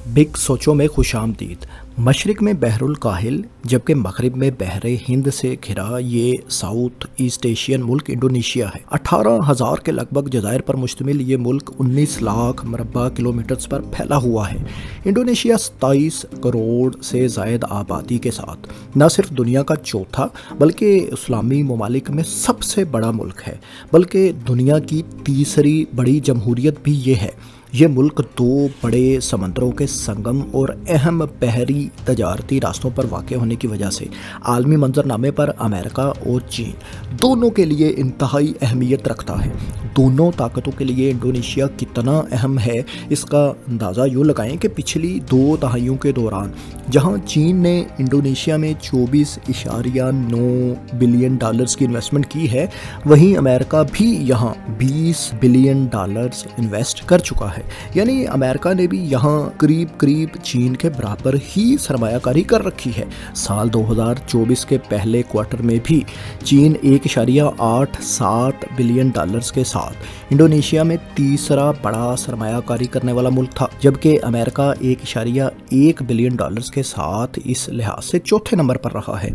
Big सोचो में खुश आमदीद। मशरक में बहरुल काहिल जबकि मगरिब में बहरे हिंद से घिरा ये साउथ ईस्ट एशियन मुल्क इंडोनेशिया है। 18,000 के लगभग जज़ायर पर मुश्तमिल ये मुल्क 19 लाख मरबा किलोमीटर्स पर फैला हुआ है। इंडोनेशिया 27 करोड़ से ज़ायद आबादी के साथ न सिर्फ दुनिया का चौथा बल्कि इस्लामी ममालिक में सबसे बड़ा मुल्क है, बल्कि दुनिया की तीसरी बड़ी जमहूरियत भी ये है। ये मुल्क दो बड़े समंदरों के संगम और अहम बहरी तजारती रास्तों पर वाक़ होने की वजह से आलमी मंजरनामे पर अमेरिका और चीन दोनों के लिए इंतहाई अहमियत रखता है। दोनों ताकतों के लिए इंडोनेशिया कितना अहम है इसका अंदाज़ा यूँ लगाएं कि पिछली 2 दहाइयों के दौरान जहां चीन ने इंडोनेशिया में 24.9 बिलियन डॉलर्स की इन्वेस्टमेंट की है, वहीं अमेरिका भी यहां 20 बिलियन डॉलर्स इन्वेस्ट कर चुका है। यानी अमेरिका ने भी यहाँ करीब करीब चीन के बराबर ही सरमायाकारी कर रखी है। साल 2024 के पहले क्वार्टर में भी चीन 1.87 बिलियन डॉलर्स के साथ इंडोनेशिया में तीसरा बड़ा सरमायाकारी करने वाला मुल्क था, जबकि अमेरिका 1.1 बिलियन डॉलर्स के साथ इस लिहाज से चौथे नंबर पर रहा है।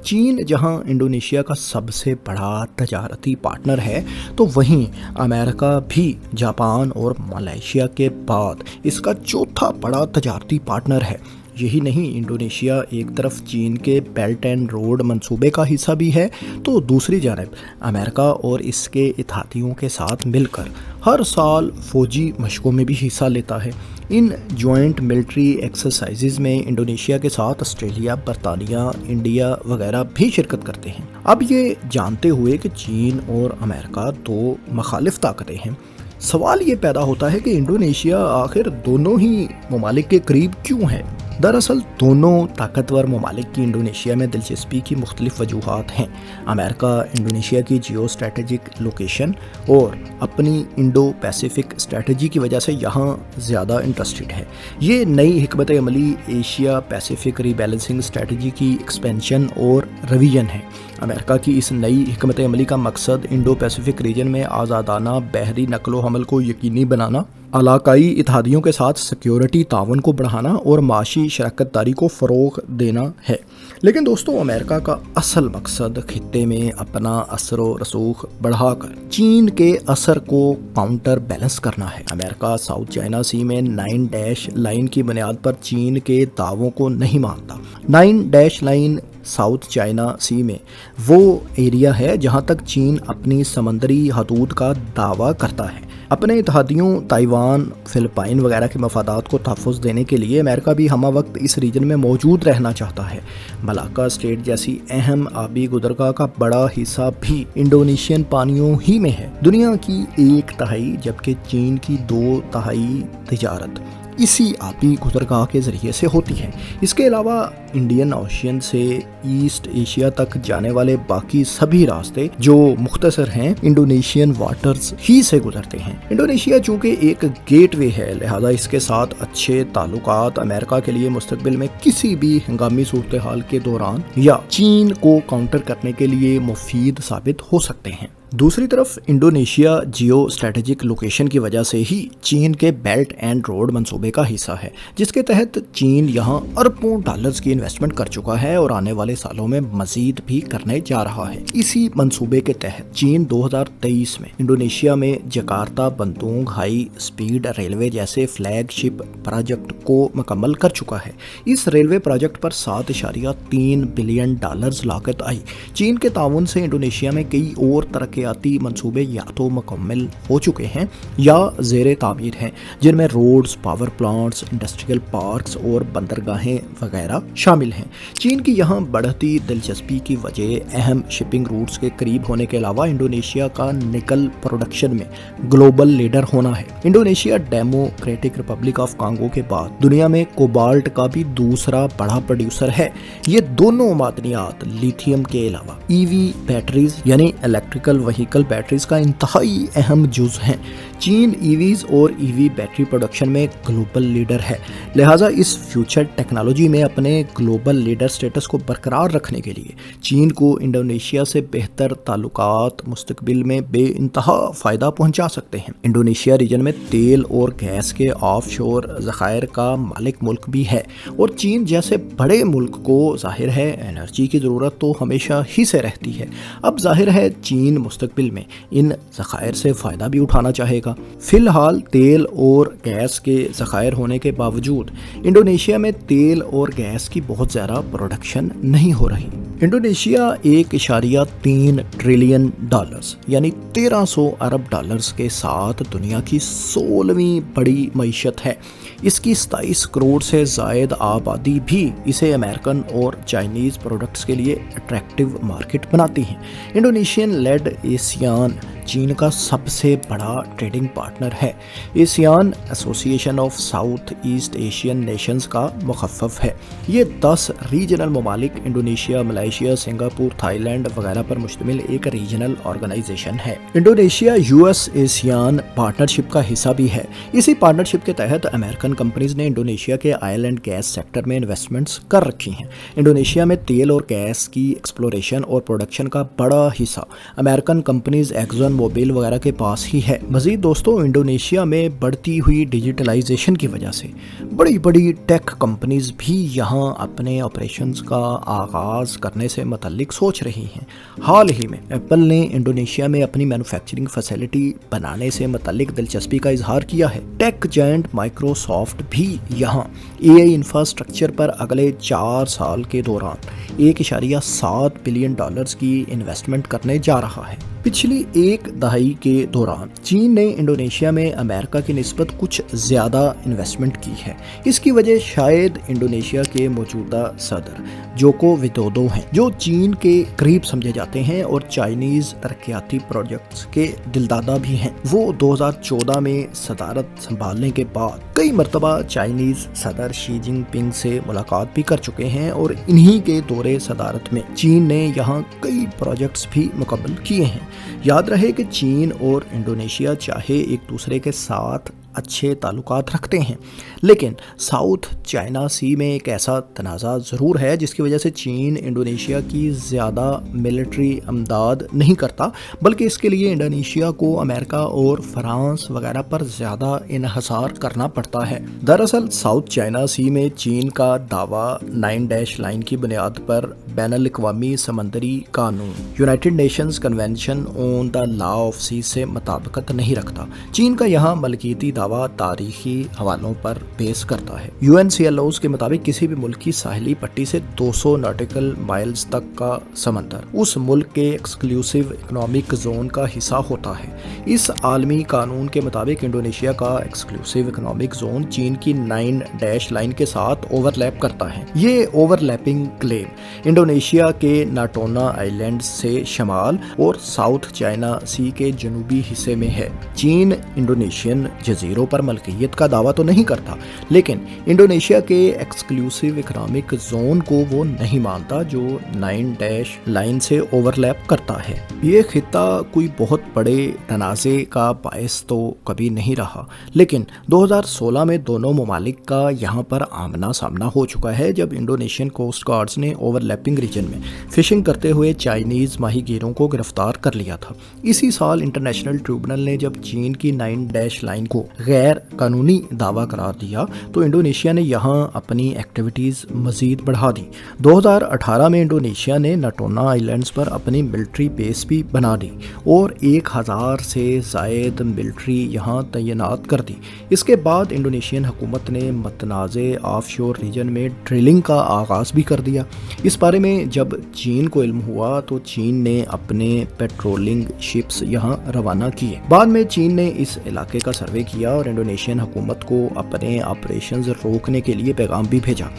चीन जहाँ इंडोनेशिया का सबसे बड़ा तजारती पार्टनर है, तो वहीं अमेरिका भी जापान और मलेशिया के बाद इसका चौथा बड़ा तजारती पार्टनर है। यही नहीं, इंडोनेशिया एक तरफ चीन के बेल्ट एंड रोड मंसूबे का हिस्सा भी है, तो दूसरी जानब अमेरिका और इसके इत्तेहादियों के साथ मिलकर हर साल फ़ौजी मशकों में भी हिस्सा लेता है। इन जॉइंट मिलिट्री एक्सरसाइजेज में इंडोनेशिया के साथ ऑस्ट्रेलिया, बरतानिया, इंडिया वगैरह भी शिरकत करते हैं। अब ये जानते हुए कि चीन और अमेरिका दो मुखालिफ ताकतें हैं, सवाल ये पैदा होता है कि इंडोनेशिया आखिर दोनों ही ममालिक के करीब क्यों है। दरअसल दोनों ताकतवर ममालिक की इंडोनेशिया में दिलचस्पी की मुख्तलिफ वजूहात हैं। अमेरिका इंडोनेशिया की जियो स्ट्रेटेजिक लोकेशन और अपनी इंडो पैसिफिक स्ट्रेटजी की वजह से यहाँ ज़्यादा इंटरेस्टेड है। ये नई हिकमत अमली एशिया पैसिफिक रीबैलेंसिंग स्ट्रेटजी की एक्सपेंशन और रिवीजन है। अमेरिका की इस नई हिकमत अमली का मकसद इंडो पैसिफिक रीजन में आज़ादाना बहरी नकलो हमल को यकीनी बनाना, इलाकाई इत्तेहादियों के साथ सिक्योरिटी तावन को बढ़ाना और माशी शराकत दारी को फ़रोग़ देना है। लेकिन दोस्तों, अमेरिका का असल मकसद खित्ते में अपना असर व रसूख बढ़ाकर चीन के असर को काउंटर बैलेंस करना है। अमेरिका साउथ चाइना सी में 9 डैश लाइन की बुनियाद पर चीन के दावों को नहीं मानता। 9 डैश लाइन साउथ चाइना सी में वो एरिया है जहां तक चीन अपनी समंदरी हदूद का दावा करता है। अपने इत्तेहादियों ताइवान, फिलिपाइन वगैरह के मफादात को तहफ़्फ़ुज़ देने के लिए अमेरिका भी हमा वक्त इस रीजन में मौजूद रहना चाहता है। मलाक्का स्ट्रेट जैसी अहम आबी गुज़रगाह का बड़ा हिस्सा भी इंडोनेशियन पानियों ही में है। दुनिया की 1/3 जबकि चीन की 2/3 तिजारत इसी आबी गुज़रगाह के ज़रिए से होती है। इसके अलावा इंडियन ओशियन से ईस्ट एशिया तक जाने वाले बाकी सभी रास्ते जो मुख्तसर हैं इंडोनेशियन वाटर्स ही से गुजरते हैं। इंडोनेशिया चूँकि एक गेटवे है, लिहाजा इसके साथ अच्छे ताल्लुकात अमेरिका के लिए मुस्तकबिल में किसी भी हंगामी सूरत हाल के दौरान या चीन को काउंटर करने के लिए मुफीद साबित हो सकते हैं। दूसरी तरफ इंडोनेशिया जियो स्ट्रेटेजिक लोकेशन की वजह से ही चीन के बेल्ट एंड रोड मंसूबे का हिस्सा है, जिसके तहत चीन यहां अरबों डॉलर्स की इन्वेस्टमेंट कर चुका है और आने वाले सालों में मजीद भी करने जा रहा है। इसी मंसूबे के तहत चीन 2023 में इंडोनेशिया में जकार्ता बंदूंग हाई स्पीड रेलवे जैसे फ्लैगशिप प्रोजेक्ट को मुकम्मल कर चुका है। इस रेलवे प्रोजेक्ट पर 7.3 बिलियन डॉलर्स लागत आई। चीन के ताउन से इंडोनेशिया में कई और तरक्याती मंसूबे या तो मुकम्मल हो चुके हैं या ज़ेरे तामीर हैं, जिनमें roads, power plants, industrial parks और बंदरगाहें वगैरह शामिल हैं। चीन की यहाँ बढ़ती दिलचस्पी की वजह अहम शिपिंग रूट्स के करीब होने के अलावा इंडोनेशिया का निकल प्रोडक्शन में ग्लोबल लीडर होना है। Indonesia democratic Republic of Congo के बाद दुनिया में कोबाल्ट का भी दूसरा बड़ा प्रोड्यूसर है। ये दोनों मादनियात लिथियम के अलावा ईवी बैटरीज यानी इलेक्ट्रिकल व्हीकल बैटरीज का इंतहाई अहम जुज हैं। चीन ईवीज और ईवी बैटरी प्रोडक्शन में ग्लोबल लीडर है, लिहाजा इस फ्यूचर टेक्नोलॉजी में अपने ग्लोबल लीडर स्टेटस को बरकरार रखने के लिए चीन को इंडोनेशिया से बेहतर ताल्लुकात मुस्तकबिल में बेइंतहा फ़ायदा पहुंचा सकते हैं। इंडोनेशिया रीजन में तेल और गैस के ऑफशोर ज़खायर का मालिक मुल्क भी है और चीन जैसे बड़े मुल्क को जाहिर है एनर्जी की ज़रूरत तो हमेशा ही से रहती है। अब जाहिर है चीन मुस्तकबिल में इन ज़खायर से फ़ायदा भी उठाना चाहेगा। फ़िलहाल तेल और गैस के ज़खायर होने के बावजूद इंडोनेशिया में तेल और गैस की बहुत ज़्यादा प्रोडक्शन नहीं हो रही। इंडोनेशिया 1.3 ट्रिलियन डॉलर्स यानी 1300 अरब डॉलर्स के साथ दुनिया की 16वीं बड़ी मईशत है। इसकी 27 करोड़ से ज़ायद आबादी भी इसे अमेरिकन और चाइनीज़ प्रोडक्ट्स के लिए अट्रैक्टिव मार्केट बनाती हैं। इंडोनेशियन लेड एशियान चीन का सबसे बड़ा ट्रेडिंग पार्टनर है। ASEAN association of south east Asian nations का मुखफ़फ़ है। ये 10 रीजनल ममालिक इंडोनेशिया, मलेशिया, सिंगापुर, थाईलैंड वगैरह पर मुश्तमिल एक रीजनल ऑर्गेनाइजेशन है। इंडोनेशिया यूएस एशियान पार्टनरशिप का हिस्सा भी है। इसी पार्टनरशिप के तहत अमेरिकन कंपनीज ने इंडोनेशिया के ऑयल एंड गैस सेक्टर में इन्वेस्टमेंट्स कर रखी हैं। इंडोनेशिया में तेल और गैस की एक्सप्लोरेशन और प्रोडक्शन का बड़ा हिस्सा अमेरिकन कंपनीज एक्सन मोबिल वगैरह के पास ही है। मजीद दोस्तों, इंडोनेशिया में बढ़ती हुई डिजिटलाइजेशन की वजह से बड़ी बड़ी टेक कंपनीज भी यहाँ अपने ऑपरेशंस का आगाज़ करने से मुतल्लिक सोच रही हैं। हाल ही में एप्पल ने इंडोनेशिया में अपनी मैन्युफैक्चरिंग फैसिलिटी बनाने से मुतल्लिक दिलचस्पी का इजहार किया है। टेक जायंट माइक्रोसॉफ्ट भी यहाँ एआई इंफ्रास्ट्रक्चर पर अगले 4 साल के दौरान 1.7 बिलियन डॉलर्स की इन्वेस्टमेंट करने जा रहा है। पिछली एक दहाई के दौरान चीन ने इंडोनेशिया में अमेरिका की निस्बत कुछ ज़्यादा इन्वेस्टमेंट की है। इसकी वजह शायद इंडोनेशिया के मौजूदा सदर जोको विदोदो हैं, जो चीन के करीब समझे जाते हैं और चाइनीज़ तरक्याती प्रोजेक्ट्स के दिलदादा भी हैं। वो 2014 में सदारत संभालने के बाद कई मरतबा चाइनीज़ सदर शी जिनपिंग से मुलाकात भी कर चुके हैं और इन्हीं के दौरे सदारत में चीन ने यहाँ कई प्रोजेक्ट्स भी मुकम्मल किए हैं। याद रहे कि चीन और इंडोनेशिया चाहे एक दूसरे के साथ अच्छे ताल्लुकात रखते हैं, लेकिन साउथ चाइना सी में एक ऐसा तनाज़ा ज़रूर है जिसकी वजह से चीन इंडोनेशिया की ज़्यादा मिलिट्री अमदाद नहीं करता, बल्कि इसके लिए इंडोनेशिया को अमेरिका और फ्रांस वगैरह पर ज़्यादा इन्हसार करना पड़ता है। दरअसल साउथ चाइना सी में चीन का दावा 9 डैश लाइन की बुनियाद पर बैनुल-अक़वामी समंदरी कानून united nations convention on the law of sea से मुताबिकत नहीं रखता। चीन का यहाँ मलकीती दावा तारीखी हवालों पर पेश करता है। यूएनसीएलओ के मुताबिक किसी भी मुल्क की साहिली पट्टी से 200 नॉटिकल माइल्स तक का समंदर उस मुल्क के एक्सक्लूसिव इकोनॉमिक जोन का हिस्सा होता है। इस आलमी कानून के मुताबिक इंडोनेशिया का एक्सक्लूसिव इकोनॉमिक जोन चीन की 9 डैश लाइन के साथ ओवरलैप करता है। ये ओवरलैपिंग क्लेम इंडोनेशिया के नाटोना आइलैंड से शमाल और साउथ चाइना सी के जनूबी हिस्से में है। चीन इंडोनेशियन जजीरों पर मलकियत का दावा तो नहीं करता, लेकिन इंडोनेशिया के एक्सक्लूसिव इकोनॉमिक जोन को वो नहीं मानता जो 9 डैश लाइन से ओवरलैप करता है। ये खित्ता कोई बहुत बड़े तनाज़े का बायस तो कभी नहीं रहा, लेकिन 2016 में दोनों ममालिक का यहाँ पर आमना सामना हो चुका है, जब इंडोनेशियन कोस्ट गार्ड्स ने ओवरलैपिंग रीजन में फिशिंग करते हुए चाइनीज़ माहीगीरों को गिरफ्तार कर लिया था। इसी साल इंटरनेशनल ट्रिब्यूनल ने जब चीन की 9 डैश लाइन को गैर कानूनी दावा करार दिया तो इंडोनेशिया ने यहाँ अपनी एक्टिविटीज़ मज़ीद बढ़ा दी। 2018 में इंडोनेशिया ने नाटोना आइलैंड्स पर अपनी मिलिट्री बेस भी बना दी और 1000 से ज़ायद मिलिट्री यहाँ तैनात कर दी। इसके बाद इंडोनेशियन हुकूमत ने मतनाज़े ऑफशोर रीजन में ड्रिलिंग का आगाज़ भी कर दिया। इस बारे में जब चीन को इल्म हुआ तो चीन ने अपने पेट्रोलिंग शिप्स यहाँ रवाना किए। बाद में चीन ने इस इलाके का सर्वे किया और इंडोनेशियन हुकूमत को अपने ऑपरेशंस रोकने के लिए पैगाम भी भेजा।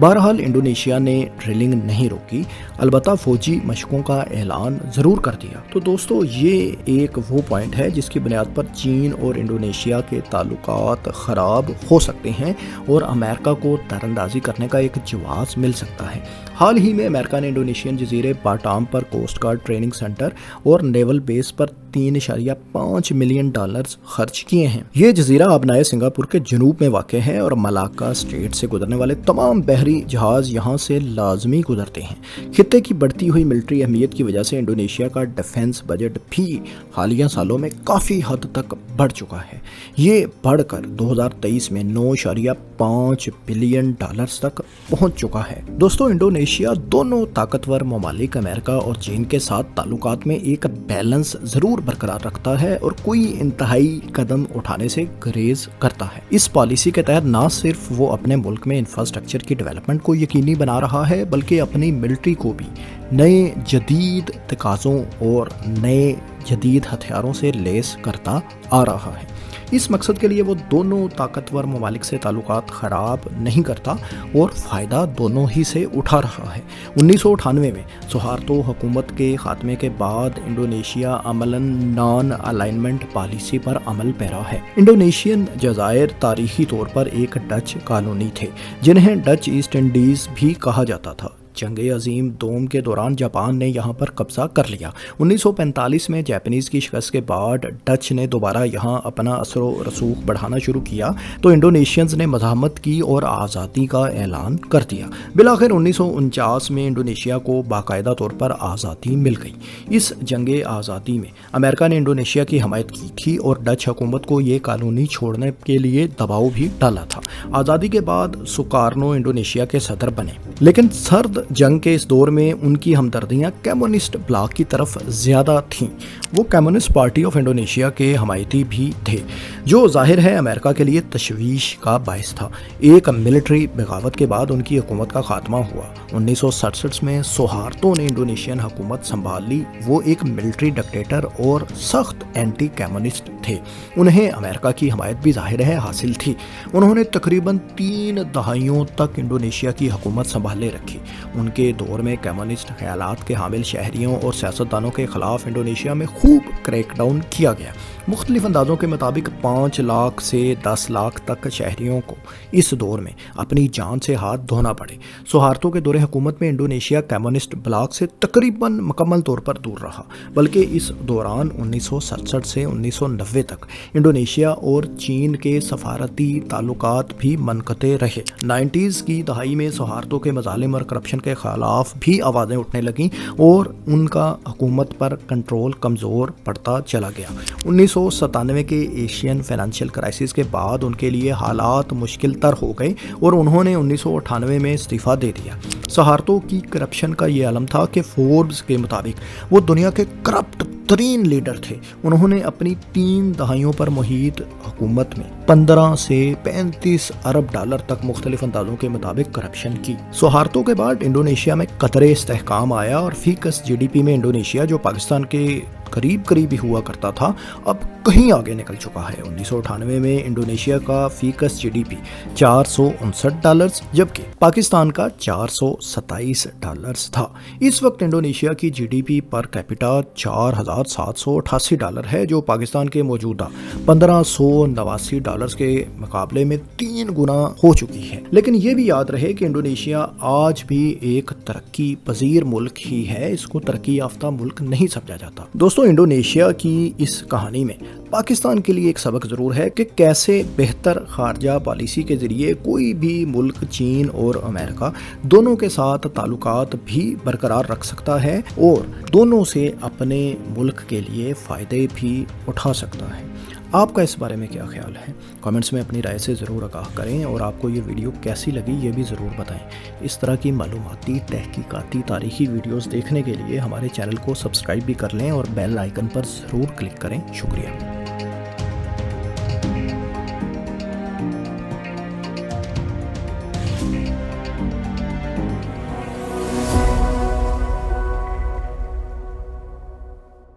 बहरहाल इंडोनेशिया ने ड्रिलिंग नहीं रोकी, अलबत्ता फौजी मशकों का ऐलान ज़रूर कर दिया। तो दोस्तों, ये एक वो पॉइंट है जिसकी बुनियाद पर चीन और इंडोनेशिया के ताल्लुकात ख़राब हो सकते हैं और अमेरिका को दरअंदाजी करने का एक जवाब मिल सकता है। حال ہی میں امریکہ نے انڈونیشین جزیرے باٹام پر کوسٹ گارڈ ٹریننگ سینٹر اور نیول بیس پر $3.5 ملین خرچ کیے ہیں۔ یہ جزیرہ آبنائے سنگاپور کے جنوب میں واقع ہے اور ملاکا اسٹریٹ سے گزرنے والے تمام بحری جہاز یہاں سے لازمی گزرتے ہیں۔ خطے کی بڑھتی ہوئی ملٹری اہمیت کی وجہ سے انڈونیشیا کا ڈیفنس بجٹ بھی حالیہ سالوں میں کافی حد تک بڑھ چکا ہے۔ یہ بڑھ کر 2023 میں $9.5 بلین تک پہنچ چکا ہے۔ دوستو، انڈونیشیا دونوں طاقتور ممالک امریکہ اور چین کے ساتھ تعلقات میں ایک بیلنس ضرور برقرار رکھتا ہے اور کوئی انتہائی قدم اٹھانے سے گریز کرتا ہے۔ اس پالیسی کے تحت نہ صرف وہ اپنے ملک میں انفراسٹرکچر کی ڈیولپمنٹ کو یقینی بنا رہا ہے بلکہ اپنی ملٹری کو بھی نئے جدید تقاضوں اور نئے جدید ہتھیاروں سے لیس کرتا آ رہا ہے۔ اس مقصد کے لیے وہ دونوں طاقتور ممالک سے تعلقات خراب نہیں کرتا اور فائدہ دونوں ہی سے اٹھا رہا ہے۔ 1998 میں سہارتو حکومت کے خاتمے کے بعد انڈونیشیا عملاً نان الائنمنٹ پالیسی پر عمل پیرا ہے۔ انڈونیشین جزائر تاریخی طور پر ایک ڈچ کالونی تھے جنہیں ڈچ ایسٹ انڈیز بھی کہا جاتا تھا۔ جنگ عظیم دوم کے دوران جاپان نے یہاں پر قبضہ کر لیا۔ 1945 میں جاپانیز کی شکست کے بعد ڈچ نے دوبارہ یہاں اپنا اثر و رسوخ بڑھانا شروع کیا تو انڈونیشینز نے مزاحمت کی اور آزادی کا اعلان کر دیا۔ بالآخر 1949 میں انڈونیشیا کو باقاعدہ طور پر آزادی مل گئی۔ اس جنگ آزادی میں امریکہ نے انڈونیشیا کی حمایت کی تھی اور ڈچ حکومت کو یہ کالونی چھوڑنے کے لیے دباؤ بھی ڈالا تھا۔ آزادی کے بعد سکارنو انڈونیشیا کے صدر بنے، لیکن سرد جنگ کے اس دور میں ان کی ہمدردیاں کمیونسٹ بلاک کی طرف زیادہ تھیں۔ وہ کمیونسٹ پارٹی آف انڈونیشیا کے حمایتی بھی تھے، جو ظاہر ہے امریکہ کے لیے تشویش کا باعث تھا۔ ایک ملٹری بغاوت کے بعد ان کی حکومت کا خاتمہ ہوا۔ 1967 میں سہارتو نے انڈونیشین حکومت سنبھال لی۔ وہ ایک ملٹری ڈکٹیٹر اور سخت اینٹی کمیونسٹ تھے۔ انہیں امریکہ کی حمایت بھی ظاہر ہے حاصل تھی۔ انہوں نے تقریباً 3 دہائیوں تک انڈونیشیا کی حکومت سنبھالے رکھی۔ ان کے دور میں کمیونسٹ خیالات کے حامل شہریوں اور سیاستدانوں کے خلاف انڈونیشیا میں خوب کریک ڈاؤن کیا گیا۔ مختلف اندازوں کے مطابق 5 لاکھ سے 10 لاکھ تک شہریوں کو اس دور میں اپنی جان سے ہاتھ دھونا پڑے۔ سہارتو کے دور حکومت میں انڈونیشیا کمیونسٹ بلاک سے تقریباً مکمل طور پر دور رہا، بلکہ اس دوران 1967 سے 1990 تک انڈونیشیا اور چین کے سفارتی تعلقات بھی منقطع رہے۔ 90s کی دہائی میں سہارتو کے مظالم اور کرپشن کے خلاف بھی آوازیں اٹھنے لگیں اور ان کا حکومت پر کنٹرول کمزور پڑتا چلا گیا۔ 1997 کے ایشین فائنینشیل کرائسس کے بعد ان کے لیے حالات مشکل تر ہو گئے اور انہوں نے 1998 میں استعفیٰ دے دیا۔ سہارتو کی کرپشن کا یہ عالم تھا کہ فوربس کے مطابق وہ دنیا کے کرپٹ ترین لیڈر تھے۔ انہوں نے اپنی 3 دہائیوں پر محیط حکومت میں 15 سے 35 ارب ڈالر تک مختلف اندازوں کے مطابق کرپشن کی۔ سہارتو کے بعد انڈونیشیا میں قدرے استحکام آیا اور فی کس جی ڈی پی میں انڈونیشیا جو پاکستان کے قریب ہی ہوا کرتا تھا اب کہیں آگے نکل چکا ہے۔ 1998 میں انڈونیشیا کا فی کس جی ڈی پی $459 جبکہ پاکستان کا $427 تھا۔ اس وقت انڈونیشیا کی G D P per capita $4788 ہے، جو پاکستان کے موجودہ $1589 کے مقابلے میں 3 گنا ہو چکی ہے۔ لیکن یہ بھی یاد رہے کہ انڈونیشیا آج بھی ایک ترقی پذیر ملک ہی ہے، اس کو ترقی یافتہ ملک نہیں سمجھا جاتا۔ دوستو، انڈونیشیا کی اس کہانی میں پاکستان کے لیے ایک سبق ضرور ہے کہ کیسے بہتر خارجہ پالیسی کے ذریعے کوئی بھی ملک چین اور امریکہ دونوں کے ساتھ تعلقات بھی برقرار رکھ سکتا ہے اور دونوں سے اپنے ملک کے لیے فائدے بھی اٹھا سکتا ہے۔ آپ کا اس بارے میں کیا خیال ہے؟ کامنٹس میں اپنی رائے سے ضرور آگاہ کریں اور آپ کو یہ ویڈیو کیسی لگی یہ بھی ضرور بتائیں۔ اس طرح کی معلوماتی، تحقیقاتی، تاریخی ویڈیوز دیکھنے کے لیے ہمارے چینل کو سبسکرائب بھی کر لیں اور بیل آئیکن پر ضرور کلک کریں۔ شکریہ۔